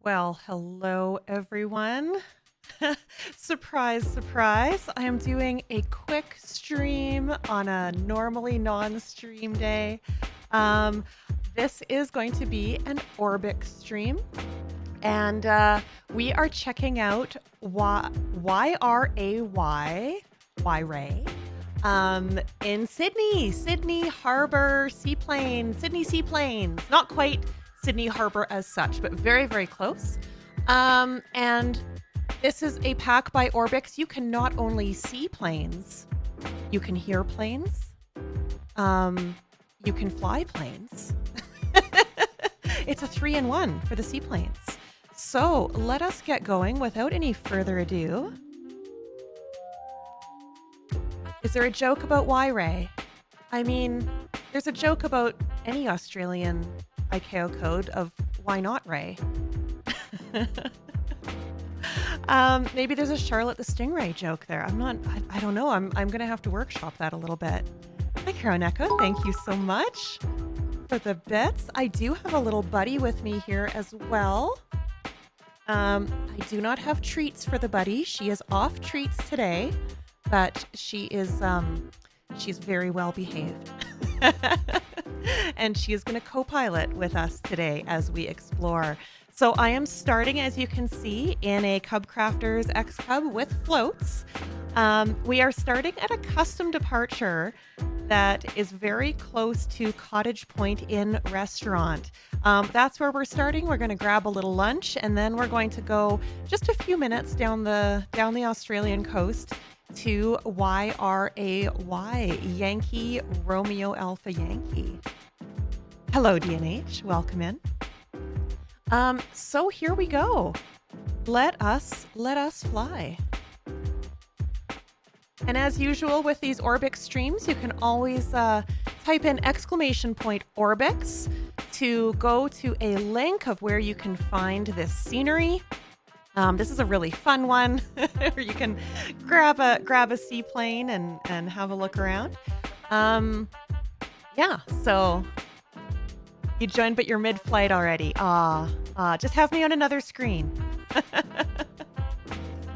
Well, hello everyone. Surprise, surprise. I am doing a quick stream on a normally non-stream day. Um, this is going to be an Orbx stream, and we are checking out YRAY in Sydney Harbor Seaplanes, Sydney Seaplanes. Not quite Sydney Harbor as such, but very, very close. And this is a pack by Orbx. You can not only see planes, you can hear planes, you can fly planes. It's a 3-in-1 for the seaplanes. So let us get going without any further ado. Is there a joke about YRAY? I mean, there's a joke about any Australian ICAO code of why not Ray? Maybe there's a Charlotte the Stingray joke there. I don't know. I'm going to have to workshop that a little bit. Hi, Karoneko. Thank you so much for the bits. I do have a little buddy with me here as well. I do not have treats for the buddy. She is off treats today, but she's very well behaved. And she is going to co-pilot with us today as we explore. So I am starting, as you can see, in a Cub Crafters X Cub with floats. We are starting at a custom departure that is very close to Cottage Point Inn restaurant. That's where we're starting. We're going to grab a little lunch, and then we're going to go just a few minutes down the Australian coast to YRAY, Yankee Romeo Alpha Yankee. Hello, DNH. Welcome in. So here we go. Let us fly. And as usual with these Orbx streams, you can always type in !Orbx to go to a link of where you can find this scenery. This is a really fun one where you can grab a seaplane and have a look around. Yeah, so you joined, but you're mid-flight already. Just have me on another screen.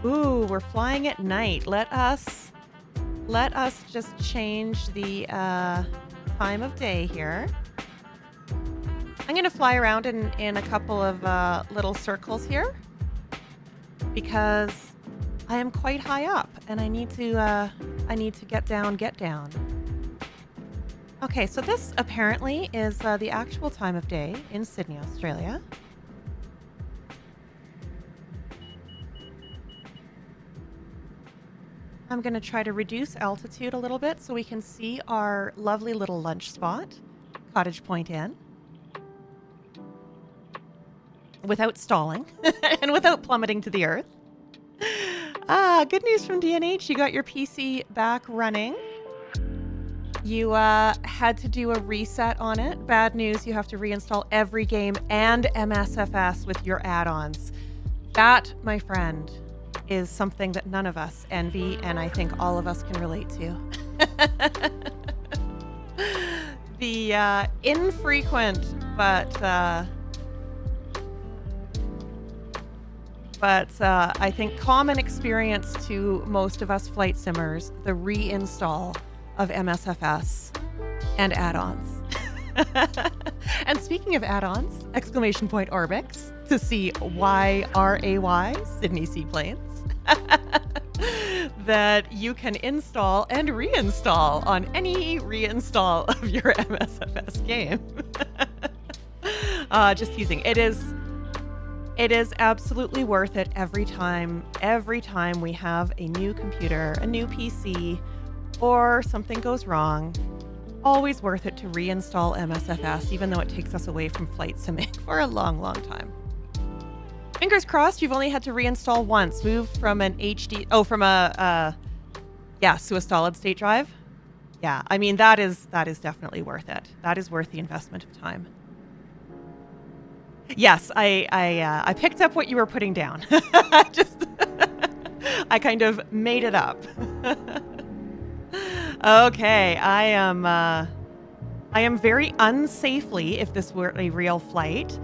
Ooh, we're flying at night. Let us just change the time of day here. I'm gonna fly around in a couple of little circles here because I am quite high up and I need to get down. Okay, so this apparently is the actual time of day in Sydney, Australia. I'm going to try to reduce altitude a little bit so we can see our lovely little lunch spot, Cottage Point Inn, without stalling and without plummeting to the earth. Good news from DNH. You got your PC back running. You had to do a reset on it. Bad news, you have to reinstall every game and MSFS with your add-ons. That, my friend, is something that none of us envy, and I think all of us can relate to. The infrequent but I think common experience to most of us flight simmers, the reinstall of MSFS and add-ons. And speaking of add-ons, !Orbx to see YRAY, Sydney Seaplanes, that you can install and reinstall on any reinstall of your MSFS game. Just teasing. It is absolutely worth it every time we have a new computer, a new PC, or something goes wrong. Always worth it to reinstall MSFS, even though it takes us away from flight simming for a long, long time. Fingers crossed, you've only had to reinstall once. Move from an to a solid state drive. Yeah, I mean, that is definitely worth it. That is worth the investment of time. Yes, I picked up what you were putting down. I kind of made it up. Okay, I am very unsafely, if this were a real flight,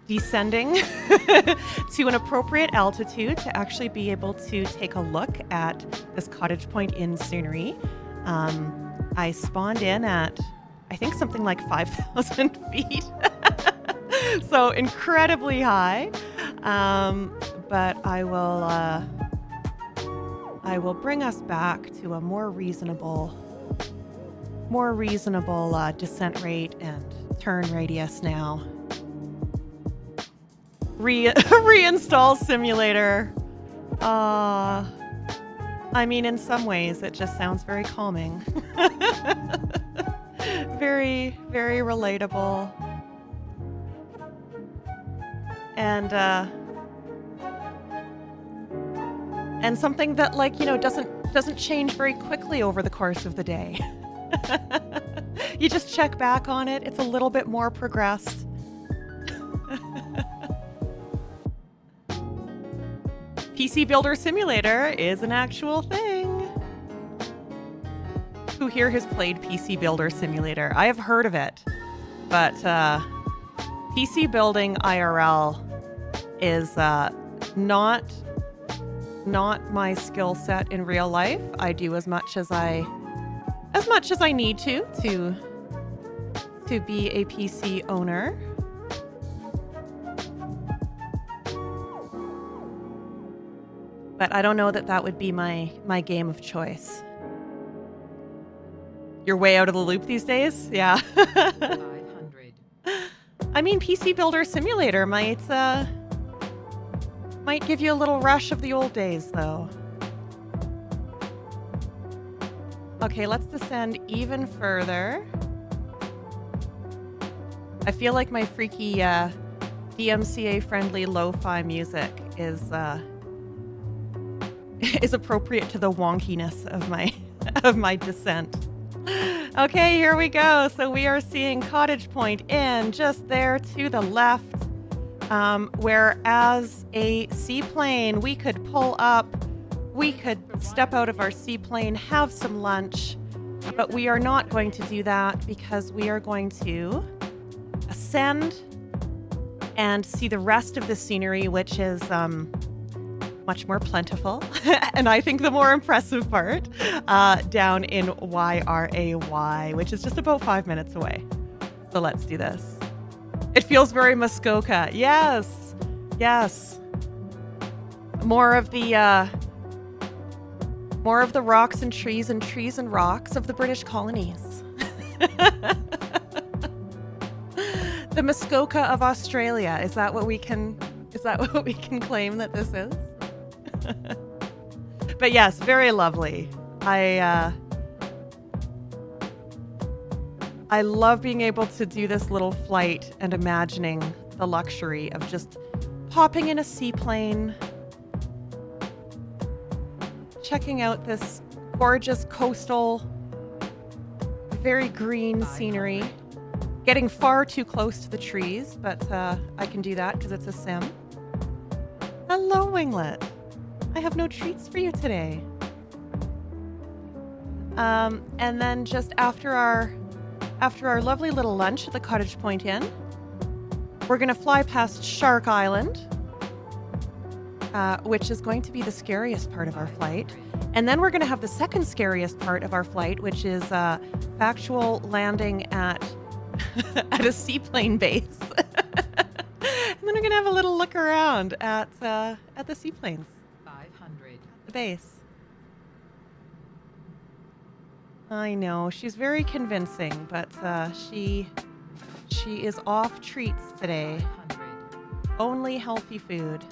descending to an appropriate altitude to actually be able to take a look at this Cottage Point Inn scenery. I spawned in at, I think, something like 5,000 feet. So incredibly high. But I will bring us back to a more reasonable descent rate and turn radius now. Reinstall simulator. I mean, in some ways, it just sounds very calming. Very, very relatable. And something that, like, you know, doesn't change very quickly over the course of the day. You just check back on it. It's a little bit more progressed. PC Builder Simulator is an actual thing. Who here has played PC Builder Simulator? I have heard of it, but PC building IRL is not my skill set in real life. I do as much as I need to be a PC owner. But I don't know that would be my game of choice. You're way out of the loop these days? Yeah. 500. I mean, PC Builder Simulator might give you a little rush of the old days, though. Okay, let's descend even further. I feel like my freaky DMCA-friendly lo-fi music is appropriate to the wonkiness of my descent. Okay, here we go. So we are seeing Cottage Point Inn just there to the left, where as a seaplane, we could pull up, we could step out of our seaplane, have some lunch, but we are not going to do that because we are going to ascend and see the rest of the scenery, which is much more plentiful, and I think the more impressive part, down in YRAY, which is just about 5 minutes away. So let's do this. It feels very Muskoka. Yes, yes. More of the rocks and trees and rocks of the British colonies. The Muskoka of Australia. Is that what we can claim that this is? But yes, very lovely. I love being able to do this little flight and imagining the luxury of just popping in a seaplane, checking out this gorgeous coastal, very green scenery, getting far too close to the trees, but I can do that because it's a sim. Hello, Winglet. I have no treats for you today. And then just after our lovely little lunch at the Cottage Point Inn, we're going to fly past Shark Island, which is going to be the scariest part of our flight. And then we're going to have the second scariest part of our flight, which is factual landing at at a seaplane base. And then we're going to have a little look around at the seaplanes. 500. The base. I know, she's very convincing, but she is off treats today. 500. Only healthy food.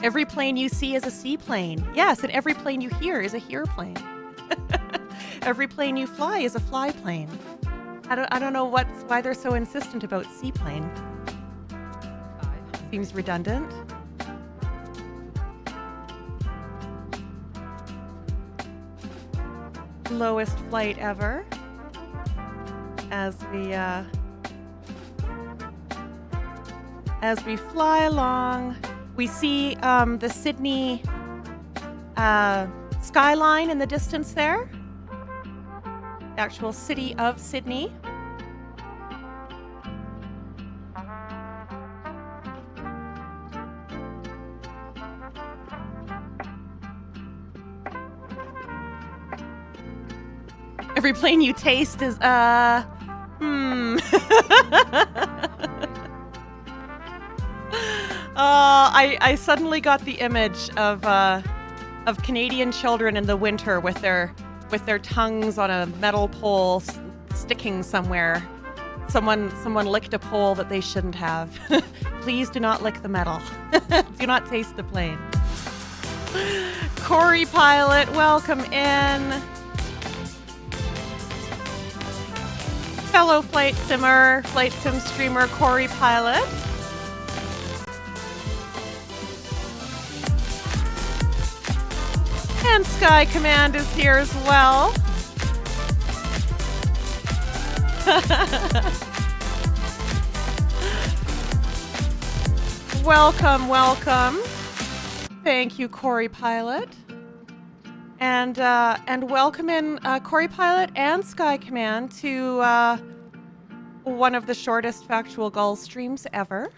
Every plane you see is a seaplane. Yes, and every plane you hear is a hear plane. Every plane you fly is a fly plane. I don't know why they're so insistent about seaplane. 500. Seems redundant. Lowest flight ever. As we fly along, we see the Sydney skyline in the distance there. actual city of Sydney. Every plane you taste is, I suddenly got the image of Canadian children in the winter with their tongues on a metal pole sticking somewhere. Someone licked a pole that they shouldn't have. Please do not lick the metal. Do not taste the plane. Corey Pilot, welcome in. Fellow flight sim streamer Corey Pilot. And Sky Command is here as well. Welcome, welcome. Thank you, Corey Pilot. And welcome in Corey Pilot and Sky Command to one of the shortest Factual Gulls streams ever.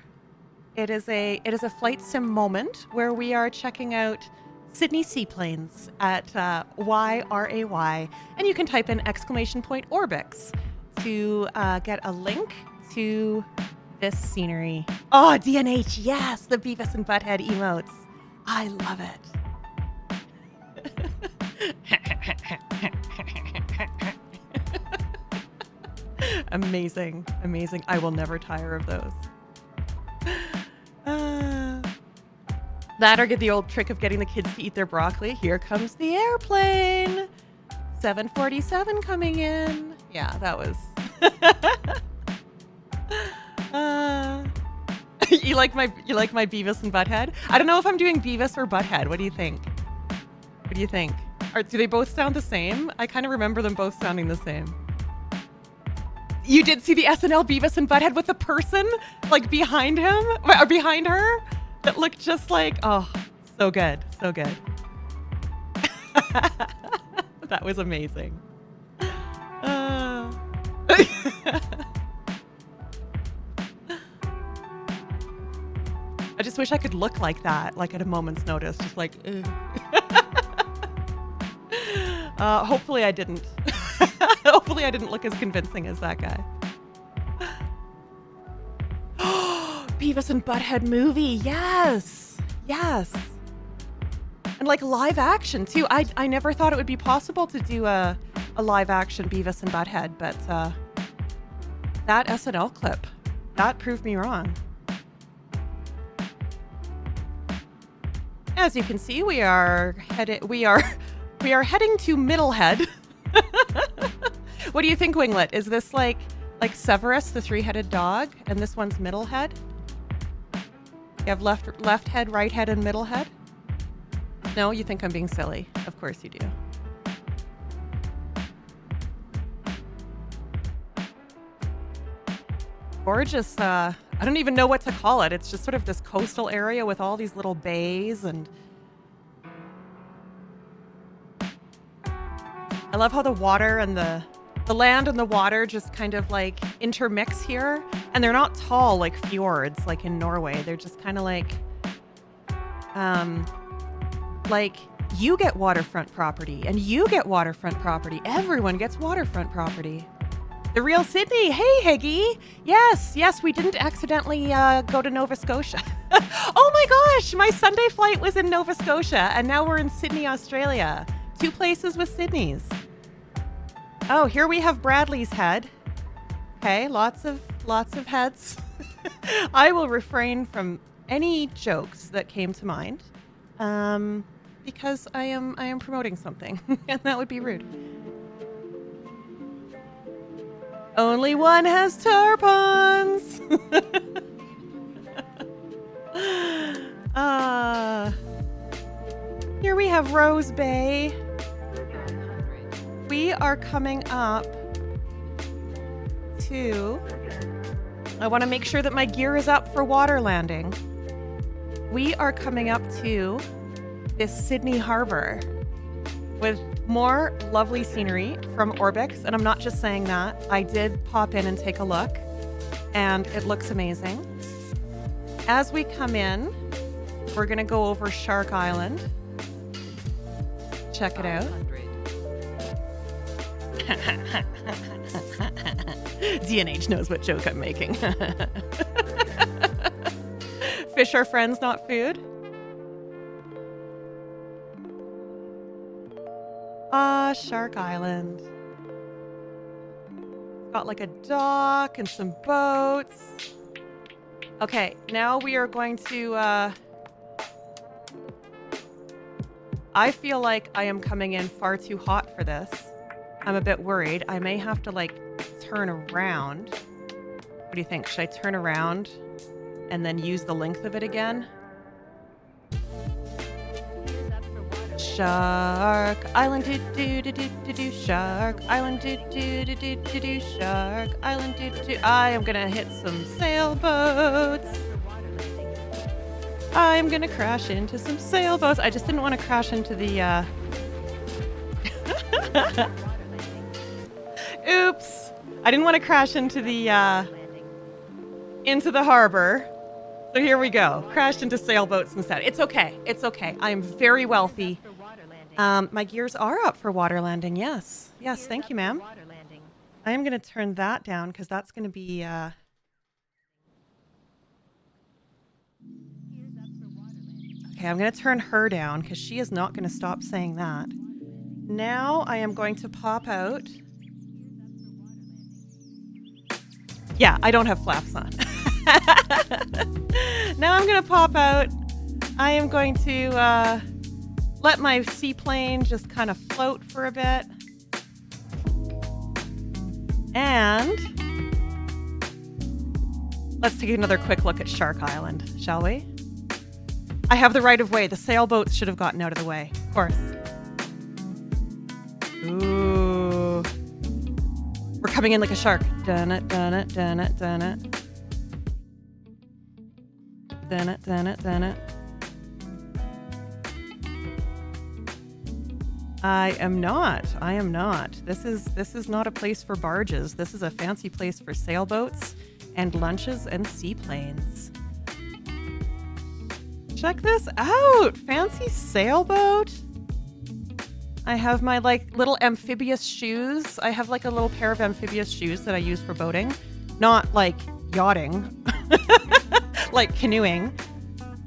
It is a flight sim moment where we are checking out Sydney Seaplanes at YRAY, and you can type in !Orbx to get a link to this scenery. Oh, DNH, yes, the Beavis and Butthead emotes. I love it. Amazing, amazing. I will never tire of those. That or get the old trick of getting the kids to eat their broccoli. Here comes the airplane. 747 coming in. Yeah, that was. You like my Beavis and Butthead? I don't know if I'm doing Beavis or Butthead. What do you think? What do you think? Do they both sound the same? I kind of remember them both sounding the same. You did see the SNL Beavis and Butthead with the person like behind him or behind her that looked just like, oh, so good, so good. That was amazing. I just wish I could look like that, like at a moment's notice, just like, hopefully I didn't. Hopefully I didn't look as convincing as that guy. Beavis and Butthead movie, yes, yes. And like live action too. I never thought it would be possible to do a live action Beavis and Butthead, but that SNL clip, that proved me wrong. As you can see, we are heading to Middlehead. What do you think, Winglet? Is this like Severus, the three-headed dog, and this one's Middlehead? You have left head, right head, and middle head? No, you think I'm being silly. Of course you do. Gorgeous, I don't even know what to call it. It's just sort of this coastal area with all these little bays, and I love how the water and the land and the water just kind of like intermix here. And they're not tall like fjords like in Norway. They're just kind of like you get waterfront property and you get waterfront property. Everyone gets waterfront property. The real Sydney. Hey, Higgy. Yes, we didn't accidentally go to Nova Scotia. Oh my gosh, my Sunday flight was in Nova Scotia and now we're in Sydney, Australia. 2 places with Sydneys. Oh, here we have Bradley's head. Okay, lots of heads. I will refrain from any jokes that came to mind, because I am promoting something, and that would be rude. Only one has tarpons. Here we have Rose Bay. We are coming up to, I want to make sure that my gear is up for water landing. We are coming up to this Sydney Harbor with More lovely scenery from Orbx, and I'm not just saying that. I did pop in and take a look, and it looks amazing. As we come in, we're gonna go over Shark Island. Check it out. 500. DNH knows what joke I'm making. Fish are friends, not food. Shark Island. Got like a dock and some boats. Okay, now we are going to, I feel like I am coming in far too hot for this. I'm a bit worried. I may have to like turn around. What do you think? Should I turn around and then use the length of it again? Shark Island, do do do do do do. Shark Island, do do do do do do. Shark Island, do do. I am gonna hit some sailboats. I'm gonna crash into some sailboats. I just didn't want to crash into the. Oops! I didn't want to crash into the harbor. So here we go. Crashed into sailboats instead. It's okay. It's okay. I am very wealthy. My gears are up for water landing. Yes. Yes. Thank you, ma'am. I am going to turn that down because that's going to be. Okay, I'm going to turn her down because she is not going to stop saying that. Now I am going to pop out. Yeah, I don't have flaps on. Now I'm going to pop out. I am going to let my seaplane just kind of float for a bit. And let's take another quick look at Shark Island, shall we? I have the right of way. The sailboats should have gotten out of the way, of course. Ooh. We're coming in like a shark. Dun it, dun it, dun it, dun it. Dun it, dun it, dun it. I am not. This is not a place for barges. This is a fancy place for sailboats and lunches and seaplanes. Check this out. Fancy sailboat. I have my like little amphibious shoes. I have like a little pair of amphibious shoes that I use for boating, not like yachting, like canoeing.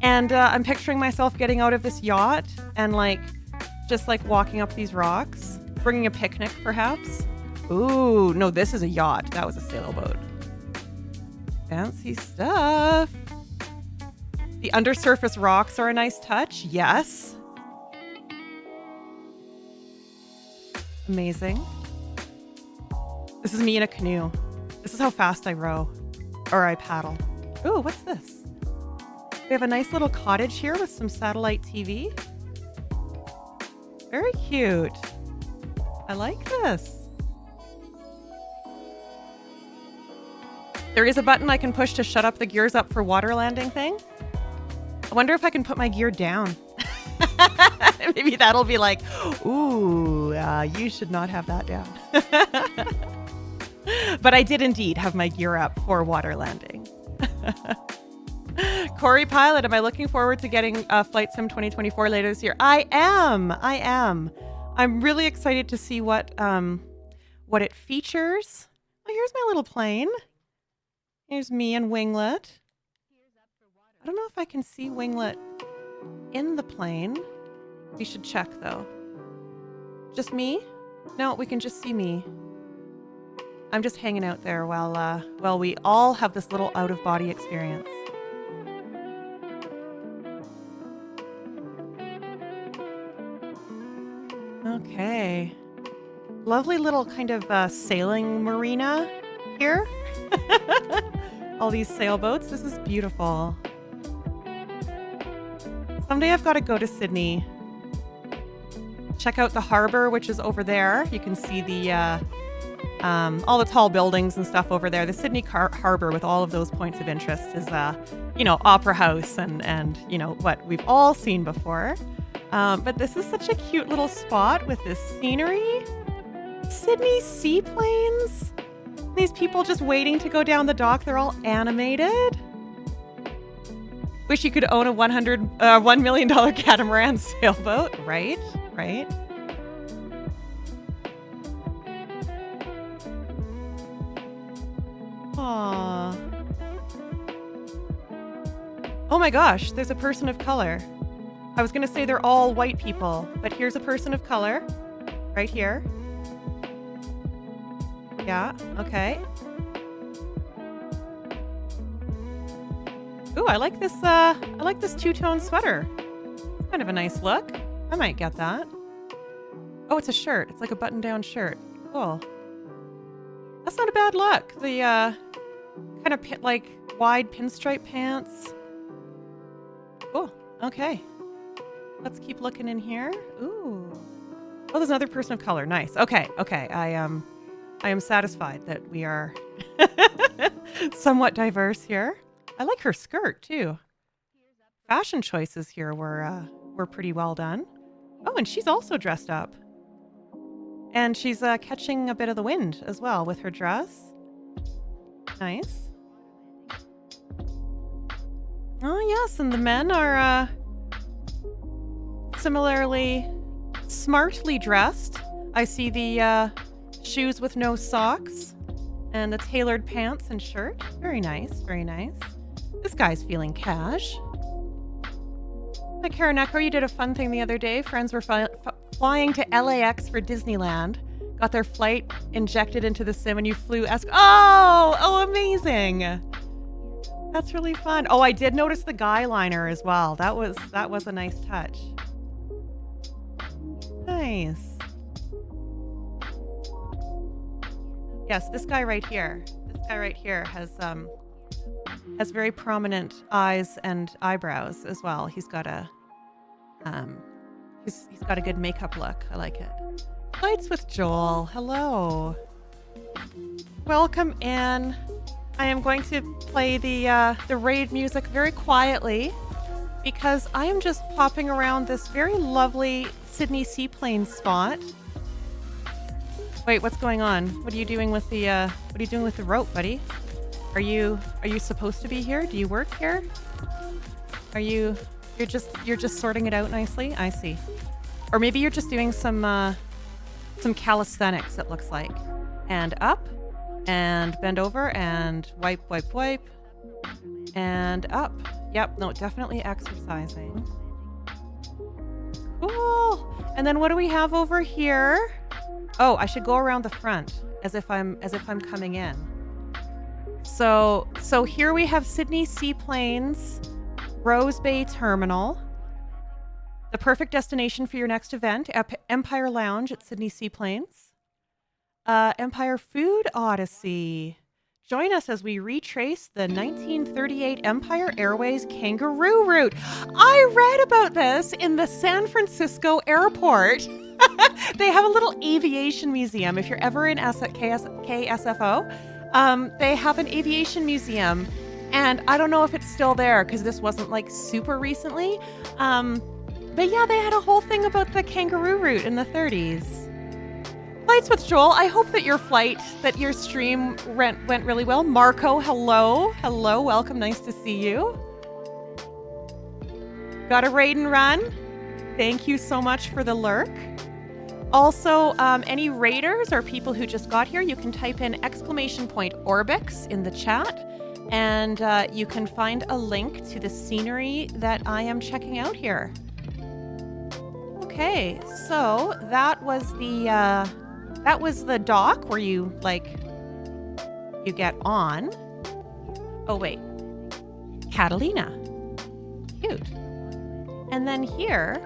And I'm picturing myself getting out of this yacht and like just like walking up these rocks, bringing a picnic perhaps. Ooh, no, this is a yacht. That was a sailboat. Fancy stuff. The undersurface rocks are a nice touch. Yes. Amazing. This is me in a canoe. This is how fast I row or I paddle. Ooh, what's this? We have a nice little cottage here with some satellite TV. Very cute. I like this. There is a button I can push to shut up the gears up for water landing thing. I wonder if I can put my gear down. Maybe that'll be like, ooh, you should not have that down. But I did indeed have my gear up for water landing. Corey Pilot, am I looking forward to getting Flight Sim 2024 later this year? I am. I'm really excited to see what it features. Oh, here's my little plane. Here's me and Winglet. I don't know if I can see Winglet in the plane. We should check though. Just me? No, we can just see me. I'm just hanging out there while we all have this little out-of-body experience. Okay. Lovely little kind of sailing marina here. All these sailboats. This is beautiful. Someday I've got to go to Sydney. Check out the harbor, which is over there. You can see the all the tall buildings and stuff over there. The Sydney harbor with all of those points of interest is, Opera House and what we've all seen before. But this is such a cute little spot with this scenery. Sydney Seaplanes. These people just waiting to go down the dock. They're all animated. Wish you could own a $1 million catamaran sailboat. Right? Right? Aww. Oh my gosh, there's a person of color. I was going to say they're all white people, but here's a person of color. Right here. Yeah, okay. Ooh, I like this two-tone sweater. It's kind of a nice look. I might get that. Oh, it's a shirt. It's like a button-down shirt. Cool. That's not a bad look. The kind of like wide pinstripe pants. Cool. Okay. Let's keep looking in here. Ooh. Oh, there's another person of color. Nice. Okay. Okay. I am satisfied that we are somewhat diverse here. I like her skirt too. Fashion choices here were pretty well done. Oh, and she's also dressed up. And she's catching a bit of the wind as well with her dress. Nice. Oh, yes, and the men are similarly smartly dressed. I see the shoes with no socks and the tailored pants and shirt. Very nice, very nice. This guy's feeling cash. Hi, Karaneko, you did a fun thing the other day. Friends were flying to LAX for Disneyland. Got their flight injected into the sim and you flew Oh, amazing. That's really fun. Oh, I did notice the guy liner as well. That was a nice touch. Nice. Yes, this guy right here. This guy right here has very prominent eyes and eyebrows as well. He's got a he's got a good makeup look. I like it. Flights with Joel. Hello. Welcome in. I am going to play the raid music very quietly because I am just popping around this very lovely Sydney Seaplane spot. Wait, what's going on? What are you doing with the rope, buddy? Are you supposed to be here? Do you work here? You're just sorting it out nicely? I see. Or maybe you're just doing some calisthenics, it looks like. And up, and bend over, and wipe, wipe, wipe, and up. Yep, no, definitely exercising. Cool. And then what do we have over here? Oh, I should go around the front as if I'm coming in. So here we have Sydney Seaplanes, Rose Bay Terminal. The perfect destination for your next event, Empire Lounge at Sydney Seaplanes. Empire Food Odyssey. Join us as we retrace the 1938 Empire Airways kangaroo route. I read about this in the San Francisco airport. They have a little aviation museum. If you're ever in KSFO, they have an aviation museum. And I don't know if it's still there because this wasn't like super recently. But yeah, they had a whole thing about the kangaroo route in the 30s. Flights with Joel. I hope that your stream went really well. Marco, hello. Hello, welcome. Nice to see you. Got a raid and run. Thank you so much for the lurk. Also, any raiders or people who just got here, you can type in !Orbx in the chat, and you can find a link to the scenery that I am checking out here. Okay, so that was the dock where you get on. Oh wait, Catalina, cute. And then here,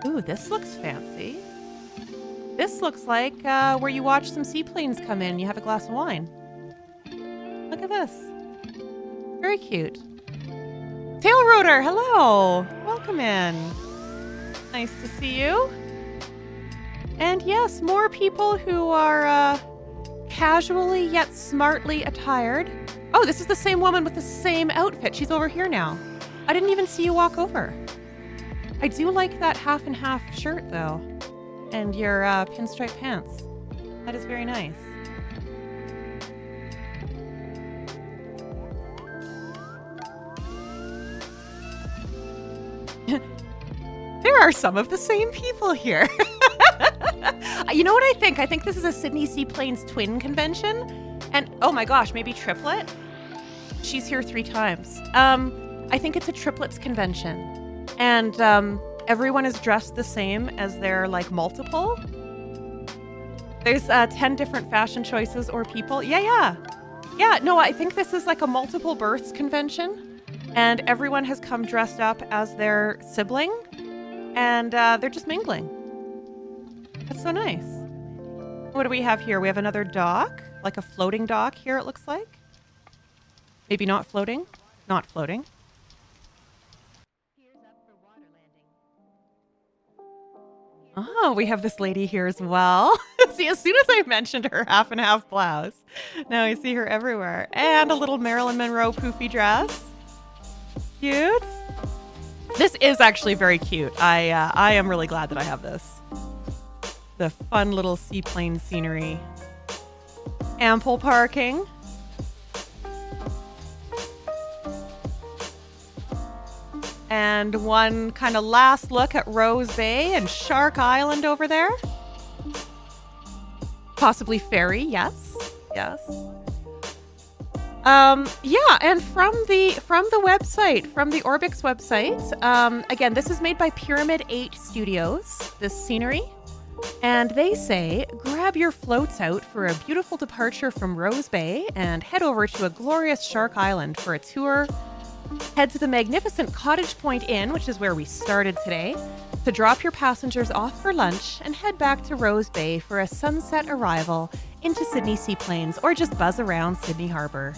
ooh, this looks fancy. This looks like where you watch some seaplanes come in. You have a glass of wine. Look at this. Very cute. Tail Rotor, hello. Welcome in. Nice to see you. And yes, more people who are casually yet smartly attired. Oh, this is the same woman with the same outfit. She's over here now. I didn't even see you walk over. I do like that half and half shirt though, and your pinstripe pants. That is very nice. There are some of the same people here. You know what I think? I think this is a Sydney Seaplanes twin convention. And oh my gosh, maybe triplet? She's here 3 times. I think it's a triplets convention. And everyone is dressed the same as their like multiple. There's 10 different fashion choices or people. Yeah, no, I think this is like a multiple births convention. And everyone has come dressed up as their sibling. And they're just mingling. That's so nice. What do we have here? We have another dock, like a floating dock here, it looks like. Maybe not floating. Not floating. Oh, we have this lady here as well. See, as soon as I mentioned her half and half blouse, now I see her everywhere. And a little Marilyn Monroe poofy dress. Cute. This is actually very cute. I am really glad that I have this. The fun little seaplane scenery. Ample parking. And one kind of last look at Rose Bay and Shark Island over there. Possibly ferry, yes. Yes. Yeah, and from the website, from the Orbx website, again, this is made by Pyramid 8 Studios, this scenery. And they say, grab your floats out for a beautiful departure from Rose Bay and head over to a glorious Shark Island for a tour. Head to the magnificent Cottage Point Inn, which is where we started today, to drop your passengers off for lunch and head back to Rose Bay for a sunset arrival into Sydney Seaplanes or just buzz around Sydney Harbour.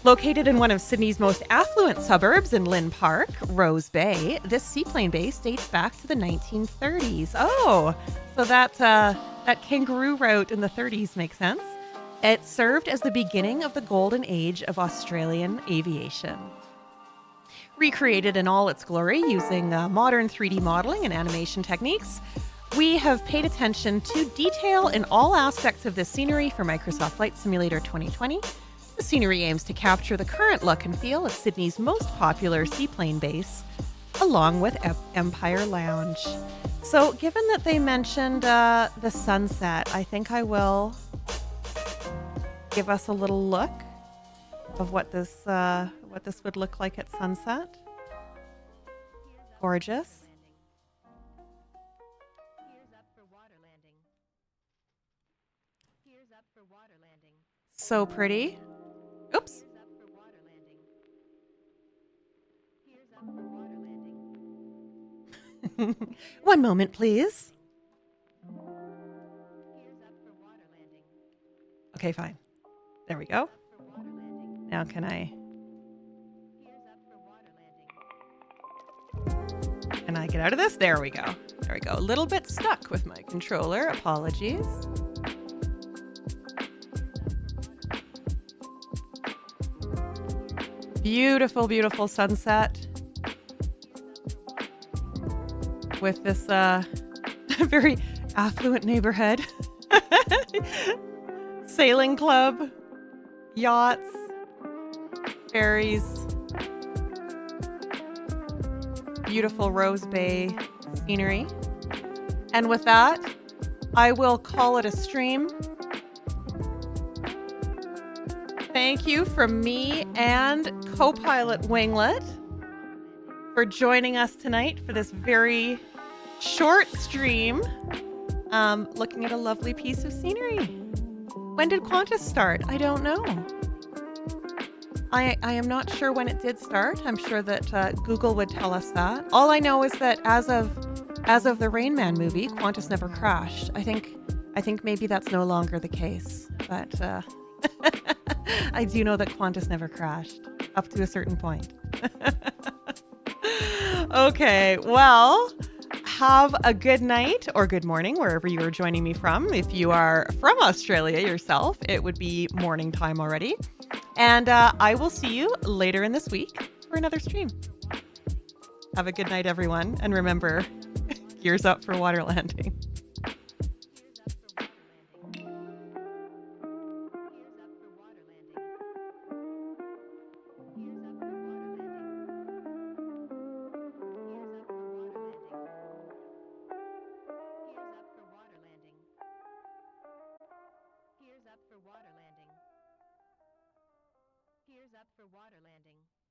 Located in one of Sydney's most affluent suburbs in Lynn Park, Rose Bay, this seaplane base dates back to the 1930s. Oh, so that kangaroo route in the 30s makes sense. It served as the beginning of the golden age of Australian aviation. Recreated in all its glory using modern 3D modeling and animation techniques, we have paid attention to detail in all aspects of this scenery for Microsoft Flight Simulator 2020. The scenery aims to capture the current look and feel of Sydney's most popular seaplane base, along with Empire Lounge. So given that they mentioned the sunset, I think I will give us a little look of what this would look like at sunset. Gorgeous. So pretty. Oops. One moment, please. Okay, fine. There we go. Now can I get out of this? There we go. There we go. A little bit stuck with my controller. Apologies. Beautiful, beautiful sunset with this very affluent neighborhood. Sailing club, yachts, ferries, beautiful Rose Bay scenery. And with that, I will call it a stream. Thank you from me and co-pilot Winglet for joining us tonight for this very short stream, looking at a lovely piece of scenery. When did Qantas start? I don't know. I am not sure when it did start. I'm sure that Google would tell us that. All I know is that as of the Rain Man movie, Qantas never crashed. I think maybe that's no longer the case, but I do know that Qantas never crashed up to a certain point. Okay, well, have a good night or good morning wherever you are joining me from. If you are from Australia yourself, it would be morning time already. And I will see you later in this week for another stream. Have a good night, everyone. And remember, gears up for water landing. Gears up for water landing.